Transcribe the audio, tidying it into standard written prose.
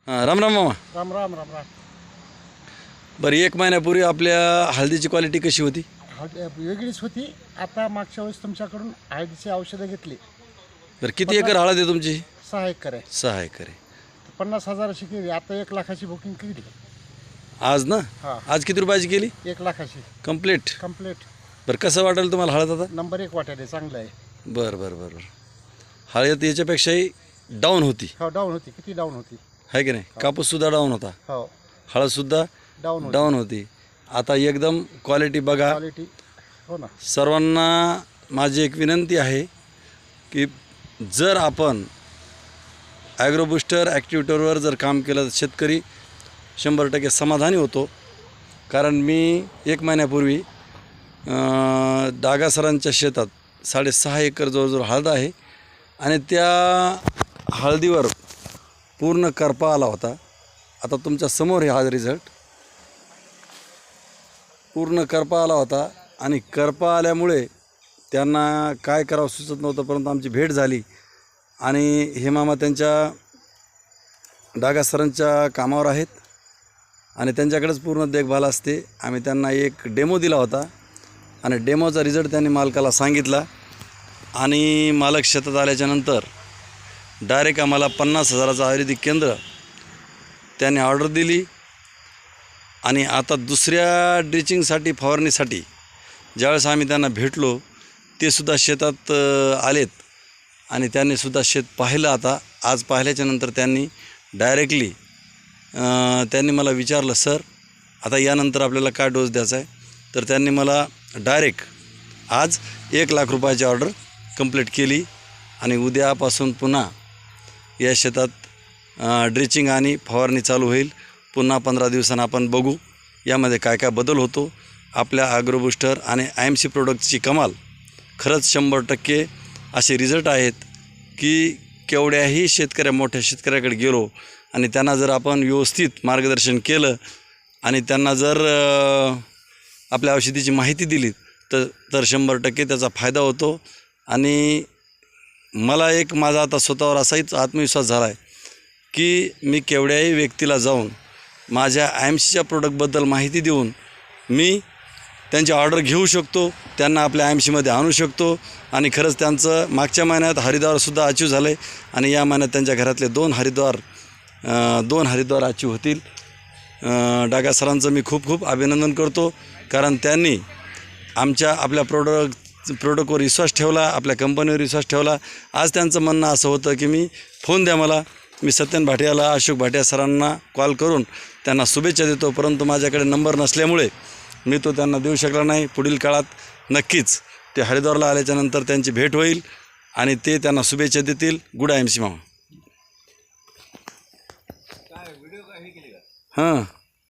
राम राम मामा. राम राम राम राम. बरं, 1 महिन्यापूर्वी आपल्या हळदीची क्वालिटी कशी होती? वेगळीच होती. आता मागच्या वेळेस तुमच्याकडून हळदीची औषधं घेतली. बरं, किती एकर हळद आहे तुमची? 6 एकर आहे. 6 एकर आहे. 50,000ची केली. आता 1 लाखाची बुकिंग केली. आज ना? हां, आज किती रुपयाची केली? 1 लाखाची कंप्लीट. कंप्लीट. बरं, कसं वाटेल तुम्हाला हळद आता? नंबर 1 वाटायला चांगलं आहे. बरं बरं बरं बरं. हळद याच्यापेक्षाही डाऊन होती, हो, डाऊन होती. किती डाऊन होती? आहे की नाही? कापूससुद्धा डाऊन होता, हो, हळदसुद्धा डाऊन होती. डाऊन होती. आता एकदम क्वालिटी बघा. क्वालिटी. हो ना. सर्वांना माझी एक विनंती आहे की जर आपण ॲग्रोबुस्टर ॲक्टिव्हिटरवर जर काम केलं तर शेतकरी 100% समाधानी होतो. कारण मी 1 महिन्यापूर्वी डागा सरांच्या शेतात 6.5 एकर जवळजवळ हळद आहे आणि त्या हळदीवर पूर्ण करपा आला होता. आता तुमच्या समोर हा रिझल्ट. पूर्ण करपा आला होता आणि करपा आल्यामुळे त्यांना काय करावं सुचत नव्हतं, परंतु आमची भेट झाली आणि हे मामा त्यांच्या डागा सरांच्या कामावर आहेत आणि त्यांच्याकडेच पूर्ण देखभाल असते. आम्ही त्यांना एक डेमो दिला होता आणि डेमोचा रिझल्ट त्यांनी मालकाला सांगितला आणि मालक शेतात आल्याच्यानंतर डायरेक्ट आम्हाला 50,000चं आयुर्वेदिक केंद्र त्यांनी ऑर्डर दिली. आणि आता दुसऱ्या ड्रिचिंगसाठी फवारणीसाठी ज्यावेळेस आम्ही त्यांना भेटलो ते सुद्धा शेतात आलेत आणि त्यांनीसुद्धा शेत पाहिलं. आता आज पाहिल्याच्यानंतर त्यांनी डायरेक्टली त्यांनी मला विचारलं, सर आता यानंतर आपल्याला काय डोस द्यायचा आहे? तर त्यांनी मला डायरेक्ट आज 1 लाख रुपयाची ऑर्डर कंप्लीट केली आणि उद्यापासून पुन्हा या शेतात ड्रिचिंग आणि फवारणी चालू होईल. पुन्हा 15 दिवसांनी आपण बघू यामध्ये काय काय बदल होतो. आपल्या ॲग्रोबुस्टर आणि IMC प्रोडक्टची कमाल खरंच 100% असे रिझल्ट आहेत की केवढ्याही मोठ्या शेतकऱ्याकडे गेलो आणि त्यांना जर आपण व्यवस्थित मार्गदर्शन केलं आणि त्यांना जर आपल्या औषधीची माहिती दिली तर 100% त्याचा फायदा होतो. आणि मला एक माझा आता स्वतःवर असाच आत्मविश्वास झाला आहे की मी केवढ्याही व्यक्तीला जाऊन माझ्या IMCच्या प्रोडक्टबद्दल माहिती देऊन मी त्यांची ऑर्डर घेऊ शकतो, त्यांना आपल्या IMCमध्ये आणू शकतो. आणि खरंच त्यांचं मागच्या महिन्यात हरिद्वारसुद्धा अचीव झालं आहे आणि या महिन्यात त्यांच्या घरातले 2 हरिद्वार अचीव होतील. डागा सरांचं मी खूप खूप अभिनंदन करतो, कारण त्यांनी आपल्या प्रोडक्टवर विश्वास ठेवला, आपल्या कंपनीवर विश्वास ठेवला. आज त्यांचं म्हणणं असं होतं की मी फोन द्या मला, मी सत्यन भाटियाला, अशोक भाटिया सरांना कॉल करून त्यांना शुभेच्छा देतो, परंतु माझ्याकडे नंबर नसल्यामुळे मी तो त्यांना देऊ शकला नाही. पुढील काळात नक्कीच ते हरिद्वारला आल्याच्यानंतर त्यांची भेट होईल आणि ते त्यांना शुभेच्छा देतील. गुड IMC मामा. हां.